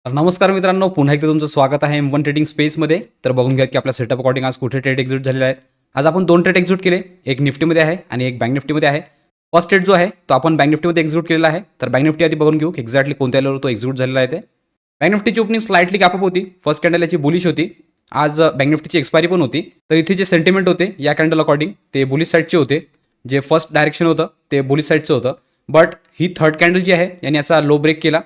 तर नमस्कार मित्रांनो, पुन्हा एकदा तुमचं स्वागत आहे M1 ट्रेडिंग स्पेसमध्ये. तर बघून घ्या की आपल्या सेटअप अकॉर्डिंग आज कुठे ट्रेड एक्झिक्यूट झालेले आहेत. आज आपण 2 ट्रेड एक्झिक्यूट केले. एक निफ्टीमध्ये आहे आणि एक बँक निफ्टीमध्ये आहे. फर्स्ट ट्रेड जो आहे तो आपण बँक निफ्टीमध्ये एक्झिक्यूट केलेला आहे. तर बँक निफ्टी आधी बघून घेऊ की एक्झॅक्टली कोणत्या लेवलवर तो एक्झिक्यूट झालेला आहे ते. बँक निफ्टीची ओपनिंग स्लाइटली गॅप अप होती. फर्स्ट कॅन्डल याची बुलिश होती. आज बँक निफ्टीची एक्सपायरी पण होती. तर इथे जे सेंटिमेंट होते या कॅन्डल अकॉर्डिंग ते बुलिश साईडचे होते. जे फर्स्ट डायरेक्शन होतं ते बुलिश साईडचं होतं. बट ही थर्ड कॅन्डल जी आहे याने याचा लो ब्रेक केला.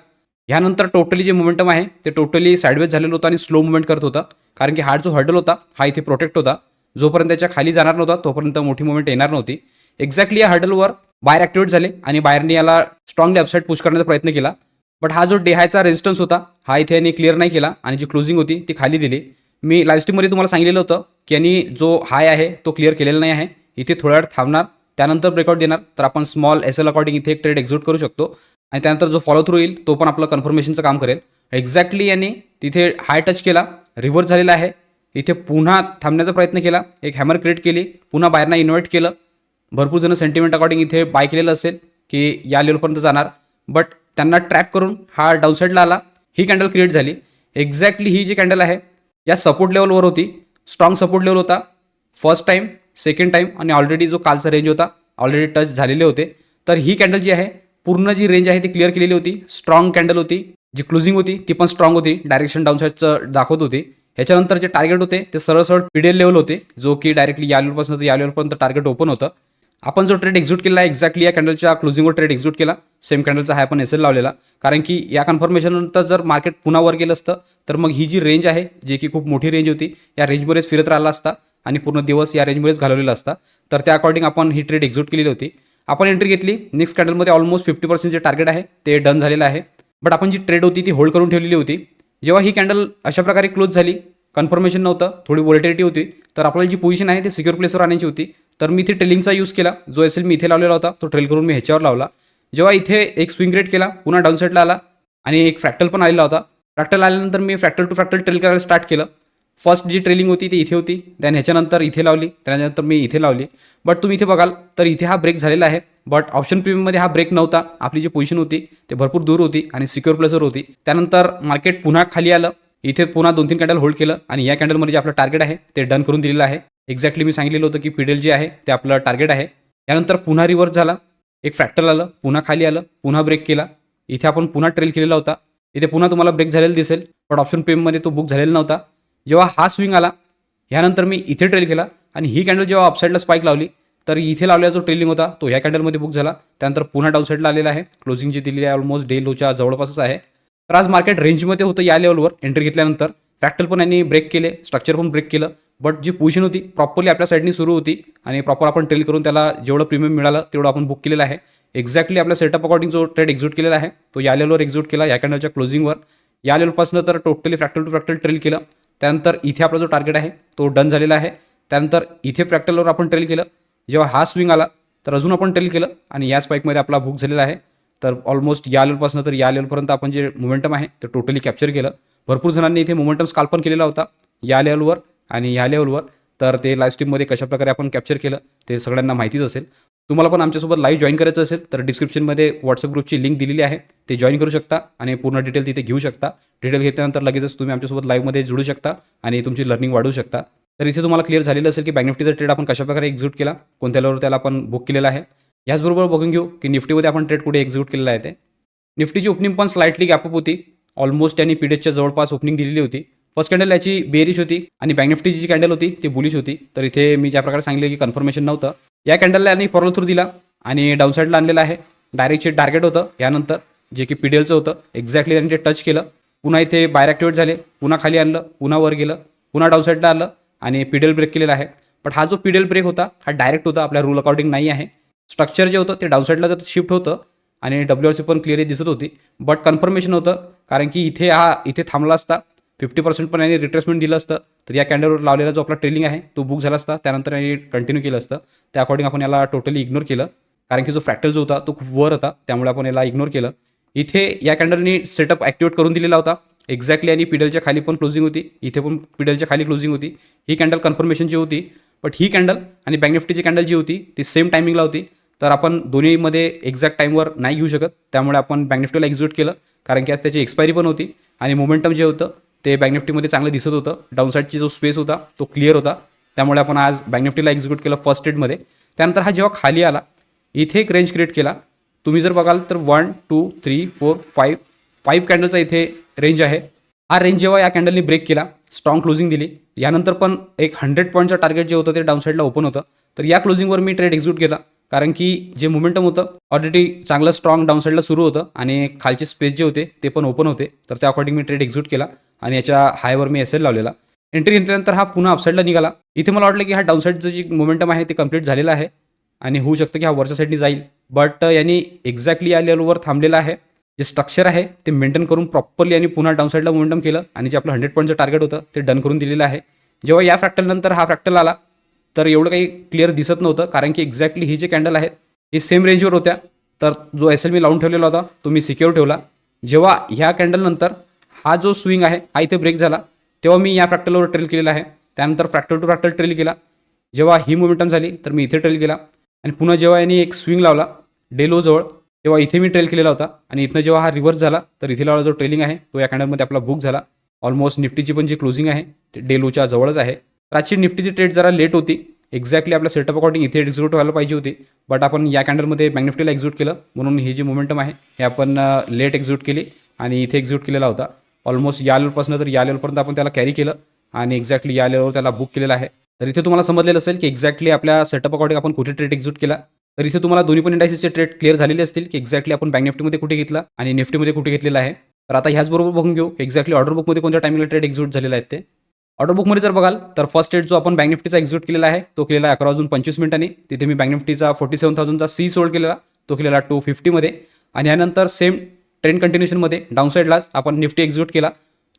ह्यानंतर टोटली जे मोमेंटम आहे ते टोटली साईडवेज झालेलं होतं आणि स्लो मुवमेंट करत होता. कारण की हा जो हर्डल होता हा इथे प्रोटेक्ट होता. जोपर्यंत त्याच्या खाली जाणार नव्हता तोपर्यंत मोठी मुवमेंट येणार नव्हती. एक्झॅक्टली या हर्डलवर बायर ॲक्टिवेट झाले आणि बायरने याला स्ट्रॉंगली अपसाईड पुश करण्याचा प्रयत्न केला. बट हा जो डे हायचा रेजिस्टन्स होता हा इथे यांनी क्लिअर नाही केला आणि जी क्लोजिंग होती ती खाली दिली. मी लाईव्ह स्ट्रीममध्ये तुम्हाला सांगितलेलं होतं की यांनी जो हाय आहे तो क्लिअर केलेला नाही आहे. इथे थोड्या वेळ थांबणार, त्यानंतर ब्रेकआउट देणार. तर आपण स्मॉल एस एल अकॉर्डिंग इथे एक ट्रेड एक्झिक्यूट करू शकतो आणि त्यानंतर जो फॉलो थ्रू येईल तो पण आपलं कन्फर्मेशनचं काम करेल. एक्झॅक्टली यांनी तिथे हाय टच केला, रिव्हर्स झालेला आहे. इथे पुन्हा थांबण्याचा प्रयत्न केला, एक हॅमर क्रिएट केली, पुन्हा बायरना इन्व्हाइट केलं. भरपूर जण सेंटिमेंट अकॉर्डिंग इथे बाय केलेलं असेल की या लेवलपर्यंत जाणार. बट त्यांना ट्रॅक करून हा डाऊन साईडला आला. ही कॅन्डल क्रिएट झाली. एक्झॅक्टली ही जी कॅन्डल आहे या सपोर्ट लेवलवर होती. स्ट्रॉंग सपोर्ट लेवल होता. फर्स्ट टाईम, सेकंड टाईम आणि ऑलरेडी जो कालचा रेंज होता ऑलरेडी टच झालेले होते. तर ही कॅन्डल जी आहे पूर्ण जी रेंज आहे ती क्लिअर केलेली होती. स्ट्रॉंग कॅन्डल होती. जी क्लोजिंग होती ती पण स्ट्रॉंग होती. डायरेक्शन डाऊन साईडचं दाखवत होती. ह्याच्यानंतर जे टार्गेट होते ते सरळ सरळ पीडीएल लेवल होते, जो की डायरेक्टली या लेवलपासून या लेवलपर्यंत टार्गेट ओपन होतं. आपण जो ट्रेड एक्झिक्यूट केला एक्झॅक्टली या कॅन्डलच्या क्लोजिंगवर ट्रेड एक्झिक्यूट केला. सेम कॅन्डलचा हाय आपण एस एल लावलेला. कारण की या कन्फर्मेशननंतर जर मार्केट पुन्हा वर गेलं असतं तर मग ही जी रेंज आहे जी की खूप मोठी रेंज होती या रेंजमध्येच फिरत राहिला असता आणि पूर्ण दिवस या रेंजमध्येच घालवलेला असता. तर त्या अकॉर्डिंग आपण ही ट्रेड एक्झिक्यूट केलेली होती. आपण एंट्री घेतली. नेक्स्ट कॅन्डलमध्ये ऑलमोस्ट 50% जे टार्गेट आहे ते डन झालेलं आहे. बट आपण जी ट्रेड होती ती होल्ड करून ठेवलेली होती. जेव्हा ही कॅन्डल अशा प्रकारे क्लोज झाली, कन्फर्मेशन नव्हतं, थोडी व्हॉलेटिलिटी होती, तर आपल्याला जी पोझिशन आहे ती सिक्युअर प्लेसवर आणायची होती. तर मी इथे ट्रेलिंगचा यूज केला. जो एस एल मी इथे लावलेला होता तो ट्रेल करून मी ह्याच्यावर लावला. जेव्हा इथे एक स्विंग क्रिएट केला, पुन्हा डाऊन साईडला आला आणि एक फ्रॅक्टल पण आलेला होता. फ्रॅक्टल आल्यानंतर मी फ्रॅक्टल टू फ्रॅक्टल ट्रेल करायला स्टार्ट केलं. फर्स्ट जी ट्रेलिंग होती ती इथे होती, देन ह्याच्यानंतर इथे लावली, त्यानंतर मी इथे लावली. बट तुम्ही इथे बघाल तर इथे हा ब्रेक झालेला आहे. बट ऑप्शन प्रीमियममध्ये हा ब्रेक नव्हता. आपली जी पोझिशन होती ते भरपूर दूर होती आणि सिक्युअर प्लेसवर होती. त्यानंतर मार्केट पुन्हा खाली आलं. इथे पुन्हा 2-3 कॅन्डल होल्ड केलं आणि या कॅन्डलमध्ये जे आपलं टार्गेट आहे ते डन करून दिलेलं आहे. एक्झॅक्टली मी सांगितलेलं होतं की पीडीएल जे आहे ते आपलं टार्गेट आहे. त्यानंतर पुन्हा रिव्हर्स झाला, एक फ्रॅक्टल आलं, पुन्हा खाली आलं, पुन्हा ब्रेक केला. इथे आपण पुन्हा ट्रेल केलेला होता. इथे पुन्हा तुम्हाला ब्रेक झालेला दिसेल, पण ऑप्शन प्रीमियममध्ये तो बुक झालेला नव्हता. जेव्हा हा स्विंग आला ह्यानंतर मी इथे ट्रेल केला आणि ही कॅन्डल जेव्हा अपसाईडला स्पाईक लावली तर इथे लावलेला जो ट्रेलिंग होता तो ह्या कॅन्डलमध्ये बुक झाला. त्यानंतर पुन्हा डाऊन साईडला आलेला आहे. क्लोजिंग जी दिलेली आहे ऑलमोस्ट डे लोच्या जवळपासच आहे. तर आज मार्केट रेंजमध्ये होतं या लेवलवर एंट्री घेतल्यानंतर. फ्रॅक्टल पण यांनी ब्रेक केले, स्ट्रक्चर पण ब्रेक केलं. बट जी पोझिशन होती प्रॉपरली आपल्या साईडनी सुरू होती आणि प्रॉपर आपण ट्रेल करून त्याला जेवढं प्रीमियम मिळालं तेवढं आपण बुक केलेलं आहे. एक्झॅक्टली आपल्या सेटअप अकॉर्डिंग जो ट्रेड एक्झिक्यूट केलेला आहे तो या लेवलवर एक्झिक्यूट केला, या कॅन्डलच्या क्लोजिंगवर. या लेवलपासून तर totally fractal to fractal trail केलं. त्यानंतर इथे आपला जो टार्गेट आहे तो डन झालेला आहे. त्यानंतर इथे फ्रॅक्टलवर आपण ट्रेल केलं. जेव्हा हा स्विंग आला तर अजून आपण ट्रेल केलं आणि या स्पाईकमध्ये आपला बुक झालेला आहे. तर ऑलमोस्ट या लेवलपासून तर या लेवलपर्यंत आपण जे मोमेंटम आहे ते टोटली कॅप्चर केलं. भरपूर जणांनी इथे मोमेंटम स्काल्प पण केलेला होता या लेवलवर आणि या लेवलवर. तर ते लाईव्ह स्ट्रीममध्ये कशाप्रकारे आपण कॅप्चर केलं ते सगळ्यांना माहितीच असेल. तुम्हाला पण आमच्यासोबत लाईव्ह जॉईन करायचं असेल तर डिस्क्रिप्शनमध्ये व्हॉट्सअप ग्रुपची लिंक दिलेली आहे, ते जॉईन करू शकता आणि पूर्ण डिटेल तिथे घेऊ शकता. डिटेल घेतल्यानंतर लगेचच तुम्ही आमच्यासोबत लाईव्हमध्ये जोडू शकता आणि तुमची लर्निंग वाढवू शकता. तर इथे तुम्हाला क्लिअर झालेलं असेल की बँक निफ्टीचा ट्रेड आपण कशाप्रकारे एक्झिक्यूट केला, कोणत्या लेवलवर त्याला आपण बुक केलेला आहे. याचबरोबर बघून घेऊ की निफ्टीमध्ये आपण ट्रेड कुठे एक्झिक्यूट केलेला आहे ते. निफ्टीची ओपनिंग पण स्लाइटली गॅपअप होती. ऑलमोस्ट त्यांनी पीडीएचच्या जवळपास ओपनिंग दिलेली होती. फर्स्ट कॅन्डल याची बेरिश होती आणि बँक निफ्टीची जी कॅन्डल होती ती बुलिश होती. तर इथे मी ज्या प्रकारे सांगितलं की कन्फर्मेशन नव्हतं. या कॅन्डलला यांनी फॉलो थ्रू दिला आणि डाऊन साईडला आणलेलं आहे. डायरेक्टचे टार्गेट होतं यानंतर जे की पीडीएलचं होतं. एक्झॅक्टली त्यांनी ते टच केलं. पुन्हा इथे बायर ॲक्टिवेट झाले, पुन्हा खाली आणलं, पुन्हा वर गेलं, पुन्हा डाऊन साईडला आलं आणि पीडीएल ब्रेक केलेला आहे. पण हा जो पीडीएल ब्रेक होता हा डायरेक्ट होता, आपल्या रूल अकॉर्डिंग नाही आहे. स्ट्रक्चर जे होतं ते डाऊन साईडला जर शिफ्ट होतं आणि WRC पण क्लिअरली दिसत होती. बट कन्फर्मेशन होतं कारण की इथे थांबला असता 50% पण यांनी रिट्रेसमेंट दिलं असतं तर या कॅन्डलवर लावलेला जो आपला ट्रेलिंग आहे तो बुक झाला असता. त्यानंतर यांनी कंटिन्यू केलं असतं. त्या अकॉर्डिंग आपण याला टोटली इग्नोर केलं कारण की जो फ्रॅक्टल जो होता तो खूप वर होता, त्यामुळे आपण याला इग्नोर केलं. इथे या कॅन्डलनी सेटअप ॲक्टिवेट करून दिलेला होता. एक्झॅक्टली आणि पीडीएलच्या खाली पण क्लोजिंग होती, इथे पण पीडीएलच्या खाली क्लोजिंग होती. ही कॅन्डल कन्फर्मेशनची होती. बट ही कॅन्डल आणि बँक निफ्टीची कॅन्डल जी होती ती सेम टायमिंगला होती. तर आपण दोन्हीमध्ये एक्झॅक्ट टाईमवर नाही घेऊ शकत, त्यामुळे आपण बँक निफ्टीला एक्झिक्यूट केलं कारण की आज त्याची एक्सपायरी पण होती आणि मोमेंटम जे होतं ते बँक निफ्टीमध्ये चांगलं दिसत होतं. डाऊनसाईडची जो स्पेस होता तो क्लिअर होता. त्यामुळे आपण आज बँक निफ्टीला एक्झिक्यूट केलं फर्स्ट ट्रेडमध्ये. त्यानंतर हा जेव्हा खाली आला इथे एक रेंज क्रिएट केला. तुम्ही जर बघाल तर 1 2 3 4 5 कॅन्डलचा इथे रेंज आहे. हा रेंज जेव्हा या कॅन्डलनी ब्रेक केला, स्ट्रॉंग क्लोजिंग दिली, यानंतर पण एक 100 पॉईंटचं टार्गेट जे होतं ते डाऊनसाईडला ओपन होतं. तर या क्लोजिंगवर मी ट्रेड एक्झिक्यूट केला, कारण की जे मोमेंटम होतं ऑलरेडी चांगलं स्ट्रॉंग डाऊनसाईडला सुरू होतं आणि खालचे स्पेस जे होते ते पण ओपन होते. तर त्या अकॉर्डिंग मी ट्रेड एक्झिक्यूट केला आणि याच्या हायवर मी एस एल लावलेला. एंट्री घेतल्यानंतर हा पुन्हा अपसाईडला निघाला. इथे मला वाटलं की हा डाऊनसाईडचं जे मोमेंटम आहे ते कंप्लीट झालेलं आहे आणि होऊ शकतं की हा वरच्या साईडनी जाईल. बट यांनी एक्झॅक्टली या लेवलवर थांबलेला आहे. जे स्ट्रक्चर आहे ते मेंटेन करून प्रॉपरली आणि पुन्हा डाऊनसाईडला मोमेंटम केलं आणि जे आपलं 100 पॉईंटचं टार्गेट होतं ते डन करून दिलेलं आहे. जेव्हा या फ्रॅक्टलनंतर हा फ्रॅक्टल आला तर एवढं काही क्लिअर दिसत नव्हतं, कारण की एक्झॅक्टली ही जे कॅन्डल आहेत ही सेम रेंजवर होत्या. तर जो एस एल मी लावून ठेवलेला होता तो मी सिक्युअर ठेवला. जेव्हा ह्या कॅन्डलनंतर हा जो स्विंग आहे हा इथे ब्रेक झाला तेव्हा मी या फ्रॅक्टलवर ट्रेल केलेला आहे. त्यानंतर फ्रॅक्टल टू फ्रॅक्टल ट्रेल केला. जेव्हा ही मोमेंटम झाली तर मी इथे ट्रेल केला आणि पुन्हा जेव्हा यांनी एक स्विंग लावला डे लोजवळ तेव्हा इथे मी ट्रेल केलेला होता आणि इथनं जेव्हा हा रिव्हर्स झाला तर इथे लावला जो ट्रेलिंग आहे तो या कॅन्डलमध्ये आपला बुक झाला. ऑलमोस्ट निफ्टीची पण जी क्लोजिंग आहे ते डे लोच्या जवळच आहे. तर आजची निफ्टीची ट्रेड जरा लेट होती. एक्झॅक्टली आपल्या सेटअप अकॉर्डिंग इथे एक्झिक्यूट व्हायला पाहिजे होती, बट आपण या कॅन्डलमध्ये बँक निफ्टीला एक्झिक्यूट केलं म्हणून ही जी मोमेंटम आहे हे आपण लेट एक्झिक्यूट केली आणि इथे एक्झिक्यूट केलेला होता. ऑलमोस्ट या लेवलपासून तर या लेवलपर्यंत आपण त्याला कॅरी केलं आणि एक्झॅक्टली या लेवलवर त्याला बुक केलेलं आहे. तर इथे तुम्हाला समजलेलं असेल की एक्झॅक्टली आपल्या सेटअप अकॉर्डिंग आपण कुठे ट्रेड एक्झिक्यूट केला. तर इथे तुम्हाला दोन्ही पण इंडायसेसचे ट्रेड क्लिअर झालेले असतील की एक्झॅक्टली आपण बँक निफ्टीमध्ये कुठे घेतला आणि निफ्टीमध्ये कुठे घेतलेला आहे. तर आता ह्याचबरोबर बघून घेऊ एक्झॅक्टली ऑर्डर बुकमध्ये कोणत्या टायमिंगला ट्रेड एक्झिक्यूट झालेला आहे ते. ऑर्डर बुकमध्ये जर बघाल तर फर्स्ट ट्रेड जो आपण बँक निफ्टीचा एक्झिक्यूट केलेला आहे तो केलेला 11:25 तिथे मी बँक निफ्टीचा 47,000चा सी सोल्ड केलेला, तो केलेला 250 आणि यानंतर सेम ट्रेंड कंटिन्युएशनमध्ये डाऊनसाईडलाच आपण निफ्टी एक्झिक्यूट केला.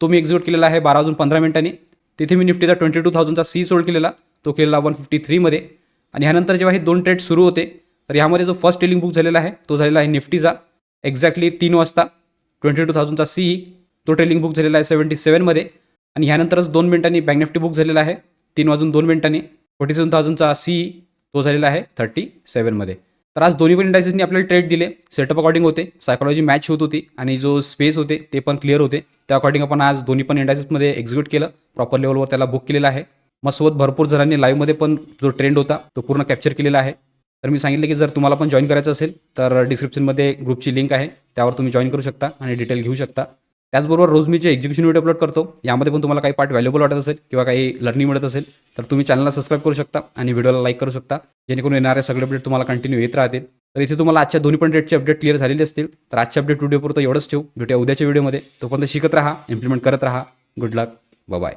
तो मी एक्झिक्यूट केलेला आहे 12:15 तिथे मी निफ्टीचा 22,000चा सी सोल्ड केलेला, तो केलेला 153 आणि ह्यानंतर जेव्हा हे दोन ट्रेड सुरू होते तर ह्यामध्ये जो फर्स्ट ट्रेलिंग बुक झालेला आहे तो झालेला आहे निफ्टीचा एक्झॅक्टली 3 वाजता 22,000चा सी, तो ट्रेलिंग बुक झालेला आहे 77 आणि ह्यानंतरच 2 मिनिटांनी बँक निफ्टी बुक झालेला आहे 3:02 47,000चा सी, तो झालेला आहे 37. तर आज दोन्ही पण इंडायसेसनी आपल्याला ट्रेड दिले. सेटअप अकॉर्डिंग होते, सायकॉलॉजी मॅच होत होती आणि जो स्पेस होते ते पण क्लिअर होते. त्या अकॉर्डिंग आपण आज दोन्ही पण इंडायसेसमध्ये एक्झिक्यूट केलं. प्रॉपर लेवलवर त्याला बुक केलेला आहे. मग सोबत भरपूर जणांनी लाईव्हमध्ये पण जो ट्रेंड होता तो पूर्ण कॅप्चर केलेला आहे. तर मी सांगितलं की जर तुम्हाला पण जॉईन करायचं असेल तर डिस्क्रिप्शनमध्ये ग्रुपची लिंक आहे, त्यावर तुम्ही जॉईन करू शकता आणि डिटेल घेऊ शकता. त्याचबरोबर रोज मी जे एक्झिक्युशन व्हिडिओ अपलोड करतो यामध्ये पण तुम्हाला काही पार्ट व्हॅल्युबल वाटत असेल किंवा काही लर्निंग मिळत असेल तर तुम्ही चॅनलला सबस्क्राईब करू शकता आणि व्हिडिओला लाईक करू शकता, जेणेकरून येणारे सगळे अपडेट तुम्हाला कंटिन्यू येत राहतील. तर इथे तुम्हाला आजच्या दोन्ही पण ट्रेडचे अपडेट क्लिअर झालेले असतील. तर आजच्या अपडेट व्हिडिओपुरतं एवढंच ठेवू. भेटूया उद्याच्या व्हिडिओमध्ये. तोपर्यंत शिकत राहा, इम्प्लिमेंट करत राहा. गुड लक, बाय.